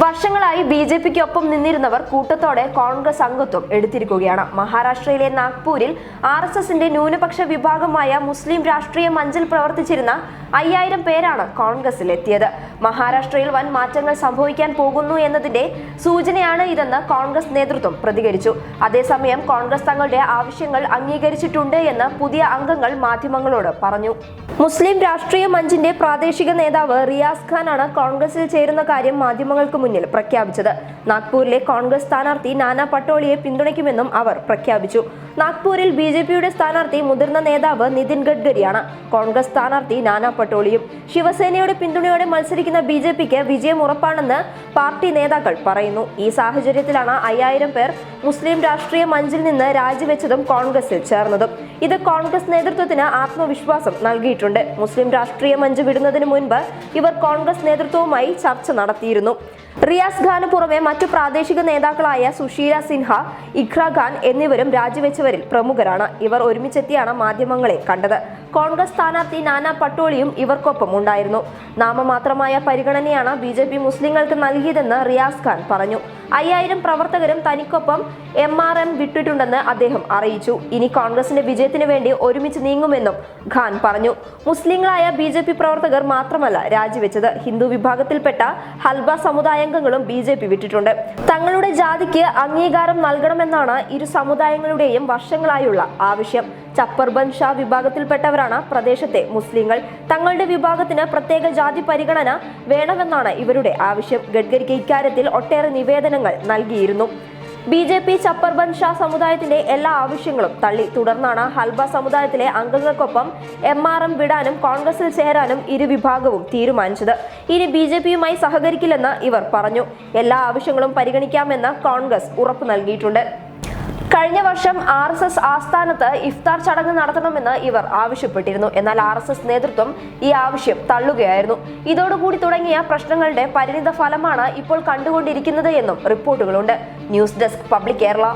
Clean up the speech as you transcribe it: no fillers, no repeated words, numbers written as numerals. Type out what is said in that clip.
വർഷങ്ങളായി ബിജെപിക്കൊപ്പം നിന്നിരുന്നവർ കൂട്ടത്തോടെ കോൺഗ്രസ് അംഗത്വം എടുത്തിരിക്കുകയാണ്. മഹാരാഷ്ട്രയിലെ നാഗ്പൂരിൽ RSSന്റെ ന്യൂനപക്ഷ വിഭാഗമായ മുസ്ലിം രാഷ്ട്രീയ മഞ്ചിൽ പ്രവർത്തിച്ചിരുന്ന 5000 പേരാണ് കോൺഗ്രസിൽ എത്തിയത്. മഹാരാഷ്ട്രയിൽ വൻ മാറ്റങ്ങൾ സംഭവിക്കാൻ പോകുന്നു എന്നതിന്റെ സൂചനയാണ് ഇതെന്ന് കോൺഗ്രസ് നേതൃത്വം പ്രതികരിച്ചു. അതേസമയം കോൺഗ്രസ് തങ്ങളുടെ ആവശ്യങ്ങൾ അംഗീകരിച്ചിട്ടുണ്ട് എന്ന് പുതിയ അംഗങ്ങൾ മാധ്യമങ്ങളോട് പറഞ്ഞു. മുസ്ലിം രാഷ്ട്രീയ മഞ്ചിന്റെ പ്രാദേശിക നേതാവ് റിയാസ് ഖാനാണ് കോൺഗ്രസിൽ ചേരുന്ന കാര്യം മാധ്യമങ്ങൾക്ക് മുന്നിൽ പ്രഖ്യാപിച്ചത്. നാഗ്പൂരിലെ കോൺഗ്രസ് സ്ഥാനാർത്ഥി നാനാ പട്ടോളിയെ പിന്തുണയ്ക്കുമെന്നും അവർ പ്രഖ്യാപിച്ചു. നാഗ്പൂരിൽ BJPയുടെ സ്ഥാനാർത്ഥി മുതിർന്ന നേതാവ് നിതിൻ ഗഡ്കരിയാണ്. കോൺഗ്രസ് സ്ഥാനാർത്ഥി നാനാ പട്ടോളിയും. ശിവസേനയുടെ പിന്തുണയോടെ മത്സരിക്കുന്ന BJPക്ക് വിജയം ഉറപ്പാണെന്ന് പാർട്ടി നേതാക്കൾ പറയുന്നു. ഈ സാഹചര്യത്തിലാണ് 5000 പേർ മുസ്ലിം രാഷ്ട്രീയ മഞ്ചിൽ നിന്ന് രാജിവെച്ചതും കോൺഗ്രസിൽ ചേർന്നതും. ഇത് കോൺഗ്രസ് നേതൃത്വത്തിന് ആത്മവിശ്വാസം നൽകിയിട്ടുണ്ട്. മുസ്ലിം രാഷ്ട്രീയ മഞ്ച് വിടുന്നതിന് മുൻപ് ഇവർ കോൺഗ്രസ് നേതൃത്വവുമായി ചർച്ച നടത്തിയിരുന്നു. റിയാസ് ഖാന് പുറമെ മറ്റു പ്രാദേശിക നേതാക്കളായ സുശീല സിൻഹ, ഇഖ്ര ഖാൻ എന്നിവരും രാജിവെച്ചവരിൽ പ്രമുഖരാണ്. ഇവർ ഒരുമിച്ചെത്തിയാണ് മാധ്യമങ്ങളെ കണ്ടത്. കോൺഗ്രസ് സ്ഥാനാർത്ഥി നാനാ പട്ടോളിയും ഇവർക്കൊപ്പം ഉണ്ടായിരുന്നു. നാമമാത്രമായ പരിഗണനയാണ് BJP മുസ്ലിങ്ങൾക്ക് നൽകിയതെന്ന് റിയാസ് ഖാൻ പറഞ്ഞു. 5000 പ്രവർത്തകരും തനിക്കൊപ്പം MRM വിട്ടിട്ടുണ്ടെന്ന് അദ്ദേഹം അറിയിച്ചു. ഇനി കോൺഗ്രസിന്റെ വിജയത്തിന് വേണ്ടി ഒരുമിച്ച് നീങ്ങുമെന്നും ഖാൻ പറഞ്ഞു. മുസ്ലിങ്ങളായ BJP പ്രവർത്തകർ മാത്രമല്ല രാജിവെച്ചത്. ഹിന്ദു വിഭാഗത്തിൽപ്പെട്ട ഹൽബ സമുദായാംഗങ്ങളും BJP വിട്ടിട്ടുണ്ട്. തങ്ങളുടെ ജാതിക്ക് അംഗീകാരം നൽകണമെന്നാണ് ഇരു സമുദായങ്ങളുടെയും വർഷങ്ങളായുള്ള ആവശ്യം. ചപ്പർബന്ദ് ഷാ വിഭാഗത്തിൽപ്പെട്ടവരാണ് പ്രദേശത്തെ മുസ്ലിങ്ങൾ. തങ്ങളുടെ വിഭാഗത്തിന് പ്രത്യേക ജാതി പരിഗണന വേണമെന്നാണ് ഇവരുടെ ആവശ്യം. ഗഡ്കരിക്ക് ഇക്കാര്യത്തിൽ ഒട്ടേറെ നിവേദനങ്ങൾ നൽകിയിരുന്നു. BJP ചപ്പർബന്ദ് ഷാ സമുദായത്തിന്റെ എല്ലാ ആവശ്യങ്ങളും തള്ളി. തുടർന്നാണ് ഹൽബ സമുദായത്തിലെ അംഗങ്ങൾക്കൊപ്പം MRM വിടാനും കോൺഗ്രസിൽ ചേരാനും ഇരു വിഭാഗവും തീരുമാനിച്ചത്. ഇനി BJPയുമായി സഹകരിക്കില്ലെന്ന് ഇവർ പറഞ്ഞു. എല്ലാ ആവശ്യങ്ങളും പരിഗണിക്കാമെന്ന് കോൺഗ്രസ് ഉറപ്പു നൽകിയിട്ടുണ്ട്. കഴിഞ്ഞ വർഷം RSS ആസ്ഥാനത്ത് ഇഫ്താർ ചടങ്ങ് നടത്തണമെന്ന് ഇവർ ആവശ്യപ്പെട്ടിരുന്നു. എന്നാൽ RSS നേതൃത്വം ഈ ആവശ്യം തള്ളുകയായിരുന്നു. ഇതോടുകൂടി തുടങ്ങിയ പ്രശ്നങ്ങളുടെ പരിണിത ഫലമാണ് ഇപ്പോൾ കണ്ടുകൊണ്ടിരിക്കുന്നത് എന്നും റിപ്പോർട്ടുകളുണ്ട്. News desk public Kerala.